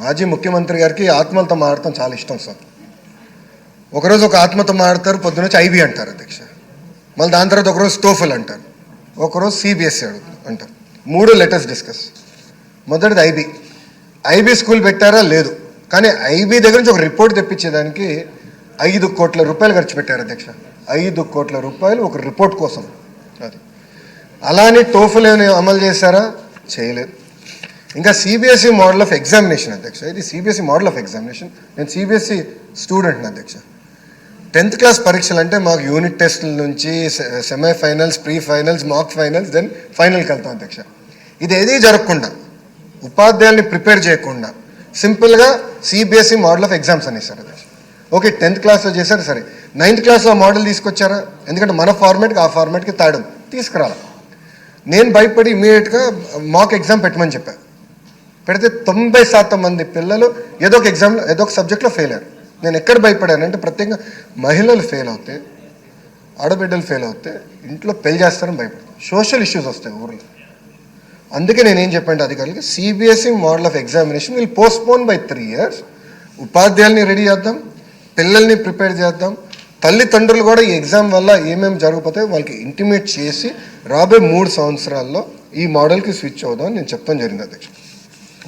మాజీ ముఖ్యమంత్రి గారికి ఆత్మలతో మాడటం చాలా ఇష్టం సార్. ఒకరోజు ఒక ఆత్మతో మాడతారు, పొద్దునొచ్చి ఐబీ అంటారు అధ్యక్ష. మళ్ళీ దాని తర్వాత ఒకరోజు స్టోఫల్ అంటారు, ఒకరోజు సిబిఎస్ఈ అంటారు. 3 లెటర్స్ డిస్కస్. మొదటిది ఐబీ స్కూల్ పెట్టారా? లేదు. కానీ ఐబీ దగ్గర నుంచి ఒక రిపోర్ట్ తెప్పించేదానికి 5 కోట్ల రూపాయలు ఖర్చు పెట్టారు అధ్యక్ష. 5 కోట్ల రూపాయలు ఒక రిపోర్ట్ కోసం. అది అలానే టోఫల్ ఏమైనా అమలు చేశారా? చేయలేదు. ఇంకా సిబిఎస్ఈ మోడల్ ఆఫ్ ఎగ్జామినేషన్ అధ్యక్ష. ఇది సిబిఎస్ఈ మోడల్ ఆఫ్ ఎగ్జామినేషన్. నేను సిబిఎస్ఈ స్టూడెంట్ని అధ్యక్ష. 10th క్లాస్ పరీక్షలు అంటే మాకు యూనిట్ టెస్టుల నుంచి సెమీఫైనల్స్, ప్రీ ఫైనల్స్, మాక్ ఫైనల్స్, దెన్ ఫైనల్కి వెళ్తాం అధ్యక్ష. ఇది ఏదీ జరగకుండా, ఉపాధ్యాయుల్ని ప్రిపేర్ చేయకుండా సింపుల్గా సిబిఎస్ఈ మోడల్ ఆఫ్ ఎగ్జామ్స్ అనేసారు అధ్యక్ష. ఓకే, 10th క్లాస్లో చేశారు సరే, 9th క్లాస్లో మోడల్ తీసుకొచ్చారా? ఎందుకంటే మన ఫార్మాట్కి ఆ ఫార్మాట్కి తాడం తీసుకురాలి. నేను భయపడి ఇమీడియట్గా మాక్ ఎగ్జామ్ పెట్టమని చెప్పాను. పెడితే 90% మంది పిల్లలు ఏదో ఒక ఎగ్జామ్లో ఏదో ఒక సబ్జెక్ట్లో ఫెయిల్ అయ్యారు. నేను ఎక్కడ భయపడానంటే ప్రత్యేకంగా మహిళలు ఫెయిల్ అవుతే, ఆడబిడ్డలు ఫెయిల్ అవుతే ఇంట్లో పెళ్లి చేస్తారని భయపడతాను. సోషల్ ఇష్యూస్ వస్తాయి ఊర్లో. అందుకే నేనేం చెప్పండి అధికారులకి, CBSE model of examination will postpone by 3 years. ఉపాధ్యాయుల్ని రెడీ చేద్దాం, పిల్లల్ని ప్రిపేర్ చేద్దాం, తల్లిదండ్రులు కూడా ఈ ఎగ్జామ్ వల్ల ఏమేమి జరగకపోతే వాళ్ళకి ఇంటిమేట్ చేసి రాబోయే 3 సంవత్సరాల్లో ఈ మోడల్కి స్విచ్ అవుదాం నేను చెప్తాం జరిగింది అధ్యక్ష.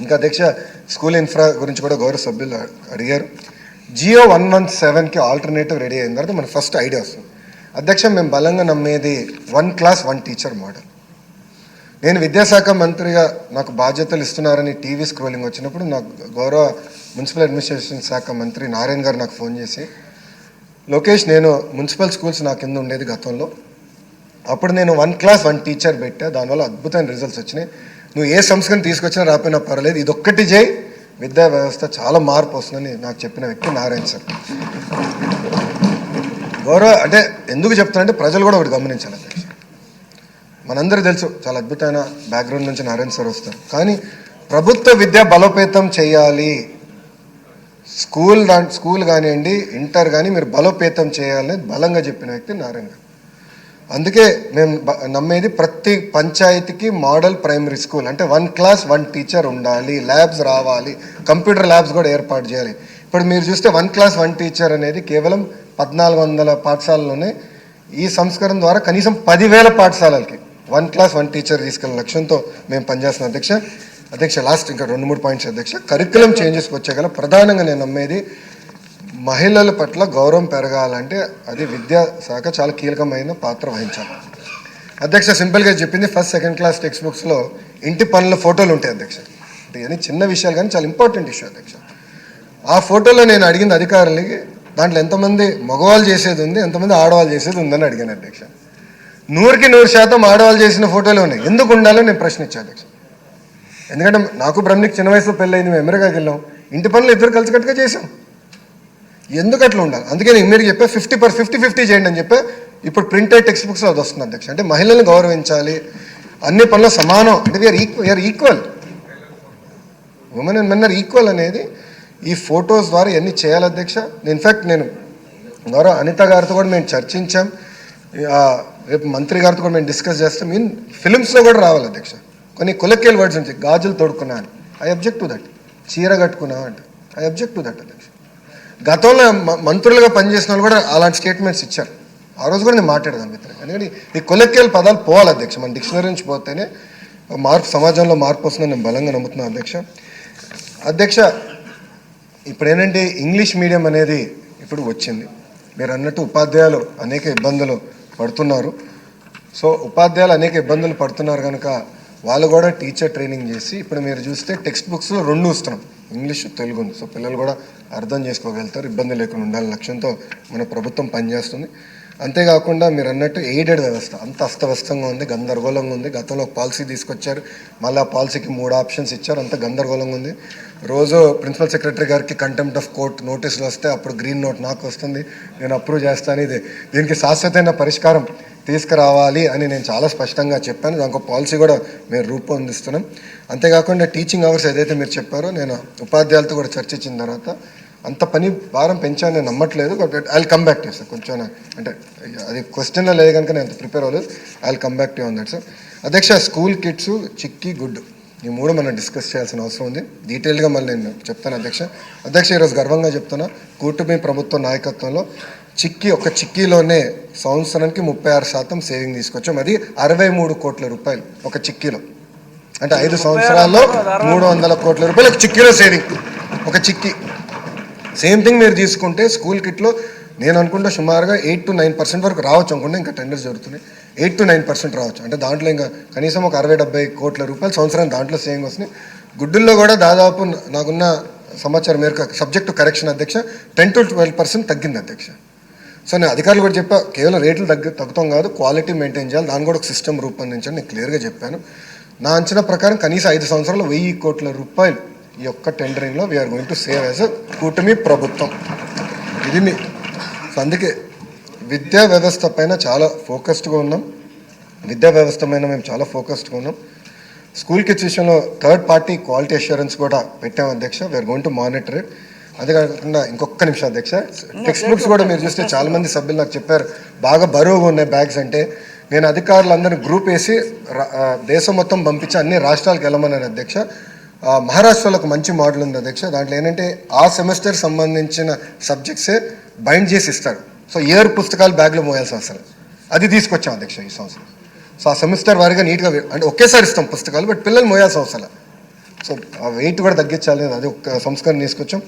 ఇంకా అధ్యక్ష, స్కూల్ ఇన్ఫ్రా గురించి కూడా గౌరవ సభ్యులు అడిగారు. జియో 117కి ఆల్టర్నేటివ్ రెడీ అయిన తర్వాత మనకు ఫస్ట్ ఐడియా వస్తుంది అధ్యక్ష. మేము బలంగా నమ్మేది 1 class 1 teacher మోడల్. నేను విద్యాశాఖ మంత్రిగా నాకు బాధ్యతలు ఇస్తున్నారని టీవీ స్క్రోలింగ్ వచ్చినప్పుడు నాకు గౌరవ మున్సిపల్ అడ్మినిస్ట్రేషన్ శాఖ మంత్రి నారాయణ గారు నాకు ఫోన్ చేసి, లోకేష్, నేను మున్సిపల్ స్కూల్స్ నా కింద ఉండేది గతంలో, అప్పుడు నేను 1 class 1 teacher పెట్టా, దానివల్ల అద్భుతమైన రిజల్ట్స్ వచ్చినాయి. నువ్వు ఏ సంస్కరణ తీసుకొచ్చినా రాపోయినా పర్లేదు, ఇదొక్కటి చేయి, విద్యా వ్యవస్థ చాలా మార్పు వస్తుందని నాకు చెప్పిన వ్యక్తి నారాయణ సార్. గౌరవ అంటే ఎందుకు చెప్తానంటే ప్రజలు కూడా ఒకటి గమనించాలి అధ్యక్ష. మనందరూ తెలుసు చాలా అద్భుతమైన బ్యాక్గ్రౌండ్ నుంచి నారాయణ సార్ వస్తారు, కానీ ప్రభుత్వ విద్య బలోపేతం చేయాలి, స్కూల్ కానివ్వండి, ఇంటర్ కానీ మీరు బలోపేతం చేయాలని బలంగా చెప్పిన వ్యక్తి నారాయణ గారు. అందుకే మేము నమ్మేది ప్రతి పంచాయతీకి మోడల్ ప్రైమరీ స్కూల్ అంటే 1 class 1 teacher ఉండాలి, ల్యాబ్స్ రావాలి, కంప్యూటర్ ల్యాబ్స్ కూడా ఏర్పాటు చేయాలి. ఇప్పుడు మీరు చూస్తే 1 class 1 teacher అనేది కేవలం 1400 పాఠశాలలోనే. ఈ సంస్కరణ ద్వారా కనీసం 10,000 పాఠశాలలకి 1 class 1 teacher తీసుకెళ్ళిన లక్ష్యంతో మేము పనిచేస్తున్నాం అధ్యక్ష. లాస్ట్ ఇంకా 2-3 పాయింట్స్ అధ్యక్ష. కరిక్యులం చేంజెస్కి వచ్చేగల ప్రధానంగా నేను నమ్మేది మహిళల పట్ల గౌరవం పెరగాలంటే అది విద్యా శాఖ చాలా కీలకమైన పాత్ర వహించాలి అధ్యక్ష. సింపుల్గా చెప్పింది, 1st, 2nd class టెక్స్ట్ బుక్స్లో ఇంటి పనుల ఫోటోలు ఉంటాయి అధ్యక్ష. అంటే ఇవన్నీ చిన్న విషయాలు కానీ చాలా ఇంపార్టెంట్ ఇష్యూ అధ్యక్ష. ఆ ఫోటోలో నేను అడిగింది అధికారులకి, దాంట్లో ఎంతమంది మగవాళ్ళు చేసేది ఉంది, ఎంతమంది ఆడవాళ్ళు చేసేది ఉందని అడిగాను అధ్యక్ష. 100కి 100% ఆడవాళ్ళు చేసిన ఫోటోలు ఉన్నాయి. ఎందుకు ఉండాలో నేను ప్రశ్నించాను అధ్యక్ష. ఎందుకంటే నాకు బ్రహ్మకి చిన్న వయసులో పెళ్ళయింది, మేము అమెరికాకి వెళ్ళాం, ఇంటి పనులు ఇద్దరు కలిసికట్టుగా చేసాం. ఎందుకు అట్లా ఉండాలి? అందుకే నేను ఇమ్మీడియట్ చెప్పా 50-50 చేయండి అని చెప్పా. ఇప్పుడు ప్రింటెడ్ టెక్స్ట్ బుక్స్లో అది వస్తుంది అధ్యక్ష. అంటే మహిళలను గౌరవించాలి, అన్ని పనులు సమానం, అంటే we are equal, women and men are equal అనేది ఈ ఫొటోస్ ద్వారా ఇవన్నీ చేయాలి అధ్యక్ష. ఇన్ఫ్యాక్ట్ నేను గౌరవ అనిత గారితో కూడా మేము చర్చించాం, రేపు మంత్రి గారితో కూడా మేము డిస్కస్ చేస్తాం. ఫిలిమ్స్లో కూడా రావాలి అధ్యక్ష. కొన్ని కొలెక్యువల్ వర్డ్స్ నుంచి గాజులు తోడుకున్నా అని, ఐ అబ్జెక్ట్ టు దట్. చీర కట్టుకున్నా అంటే ఐ అబ్జెక్ట్ టు దట్ అధ్యక్ష. గతంలో మంత్రులుగా పనిచేసిన వాళ్ళు కూడా అలాంటి స్టేట్మెంట్స్ ఇచ్చారు. ఆ రోజు కూడా నేను మాట్లాడదాను మిత్రులు. ఎందుకంటే ఈ కొలెక్యువల్ పదాలు పోవాలి అధ్యక్ష. మన డిక్షనరీ నుంచి పోతేనే సమాజంలో మార్పు వస్తుందని నేను బలంగా నమ్ముతున్నాను అధ్యక్ష. ఇప్పుడు ఏంటంటే ఇంగ్లీష్ మీడియం అనేది ఇప్పుడు వచ్చింది. మీరు అన్నట్టు ఉపాధ్యాయులు అనేక ఇబ్బందులు పడుతున్నారు. సో ఉపాధ్యాయులు అనేక ఇబ్బందులు పడుతున్నారు కనుక వాళ్ళు కూడా టీచర్ ట్రైనింగ్ చేసి, ఇప్పుడు మీరు చూస్తే టెక్స్ట్ బుక్స్లో 2 ఇస్తున్నాం, ఇంగ్లీషు, తెలుగు ఉంది. సో పిల్లలు కూడా అర్థం చేసుకోగలుగుతారు, ఇబ్బంది లేకుండా ఉండాలనే లక్ష్యంతో మన ప్రభుత్వం పనిచేస్తుంది. అంతేకాకుండా మీరు అన్నట్టు ఎయిడెడ్ వ్యవస్థ అంత అస్తవ్యస్తంగా ఉంది, గందరగోళంగా ఉంది. గతంలో ఒక పాలసీ తీసుకొచ్చారు, మళ్ళీ ఆ పాలసీకి 3 ఆప్షన్స్ ఇచ్చారు, అంత గందరగోళంగా ఉంది. రోజు ప్రిన్సిపల్ సెక్రటరీ గారికి కంటెంప్ట్ ఆఫ్ కోర్ట్ నోటీసులు వస్తే అప్పుడు గ్రీన్ నోట్ నాకు వస్తుంది, నేను అప్రూవ్ చేస్తాను. దీనికి శాశ్వతమైన పరిష్కారం తీసుకురావాలి అని నేను చాలా స్పష్టంగా చెప్పాను. దానికి పాలసీ కూడా మేము రూపొందిస్తున్నాం. అంతేకాకుండా టీచింగ్ అవర్స్ ఏదైతే మీరు చెప్పారో, నేను ఉపాధ్యాయులతో కూడా చర్చించిన తర్వాత అంత పని భారం పెంచాను నేను నమ్మట్లేదు. I will come back to sir. కొంచెం అంటే అది క్వశ్చన్లో లేదు కనుక నేను అంత ప్రిపేర్ అవ్వలేదు. I will come back to on that sir. అధ్యక్ష, స్కూల్ కిట్స్ చిక్కీ గుడ్ ఈ మూడు మనం డిస్కస్ చేయాల్సిన అవసరం ఉంది. డీటెయిల్గా మళ్ళీ నేను చెప్తాను అధ్యక్ష ఈరోజు గర్వంగా చెప్తున్నా, కూటమి ప్రభుత్వ నాయకత్వంలో ఒక చిక్కీలోనే సంవత్సరానికి 36% సేవింగ్ తీసుకొచ్చాం. అది 63 కోట్ల రూపాయలు ఒక చిక్కీలో. అంటే 5 సంవత్సరాల్లో 300 కోట్ల రూపాయలు ఒక చిక్కీలో సేవింగ్. ఒక చిక్కీ సేమ్ థింగ్ మీరు తీసుకుంటే స్కూల్ కిట్లో నేను అనుకుంటే సుమారుగా 8 to 9% వరకు రావచ్చు అనుకుంటే, ఇంకా టెండర్స్ జరుగుతున్నాయి, 8 to 9% రావచ్చు. అంటే దాంట్లో ఇంకా కనీసం ఒక 60-70 కోట్ల రూపాయలు సంవత్సరం దాంట్లో సేవింగ్ వస్తున్నాయి. గుడ్డుల్లో కూడా దాదాపు నాకున్న సమాచారం మేరకు సబ్జెక్టు కరెక్షన్ అధ్యక్ష 10 to 12% తగ్గింది అధ్యక్ష. సో నేను అధికారులు కూడా చెప్పా, కేవలం రేట్లు తగ్గుతాం కాదు, క్వాలిటీ మెయింటైన్ చేయాలి, దాని కూడా ఒక సిస్టమ్ రూపొందించండి నేను క్లియర్గా చెప్పాను. నా అంచనా ప్రకారం కనీసం 5 సంవత్సరాలు 1000 కోట్ల రూపాయలు ఈ యొక్క టెండరింగ్లో we are going to save as a కూటమి ప్రభుత్వం. ఇది సో అందుకే విద్యా వ్యవస్థ పైన చాలా ఫోకస్డ్గా ఉన్నాం. మేము చాలా ఫోకస్డ్గా ఉన్నాం. స్కూల్ కిడ్స్ విషయంలో థర్డ్ పార్టీ క్వాలిటీ అష్యూరెన్స్ కూడా పెట్టాం అధ్యక్ష. We are going to monitor it. అదే కాకుండా ఇంకొక నిమిషం అధ్యక్ష, టెక్స్ట్ బుక్స్ కూడా మీరు చూస్తే చాలామంది సభ్యులు నాకు చెప్పారు బాగా బరువుగా ఉన్నాయి బ్యాగ్స్ అంటే. నేను అధికారులందరినీ గ్రూప్ వేసి దేశం మొత్తం పంపించి అన్ని రాష్ట్రాలకు వెళ్ళమన్నాను అధ్యక్ష. మహారాష్ట్రలో ఒక మంచి మోడల్ ఉంది అధ్యక్ష. దాంట్లో ఏంటంటే ఆ సెమిస్టర్ సంబంధించిన సబ్జెక్ట్సే బైండ్ చేసి ఇస్తారు. సో ఇయర్ పుస్తకాలు బ్యాగ్లో మోయాల్సిన అవసరం, అది తీసుకొచ్చాం అధ్యక్ష ఈ సంవత్సరం. సో ఆ సెమిస్టర్ వారిగా నీట్గా అంటే ఒకేసారి ఇస్తాం పుస్తకాలు, బట్ పిల్లలు మోయాల్సిన అవసరం. సో ఆ వెయిట్ కూడా తగ్గించాలి, అది ఒక సంస్కరణ తీసుకొచ్చాం.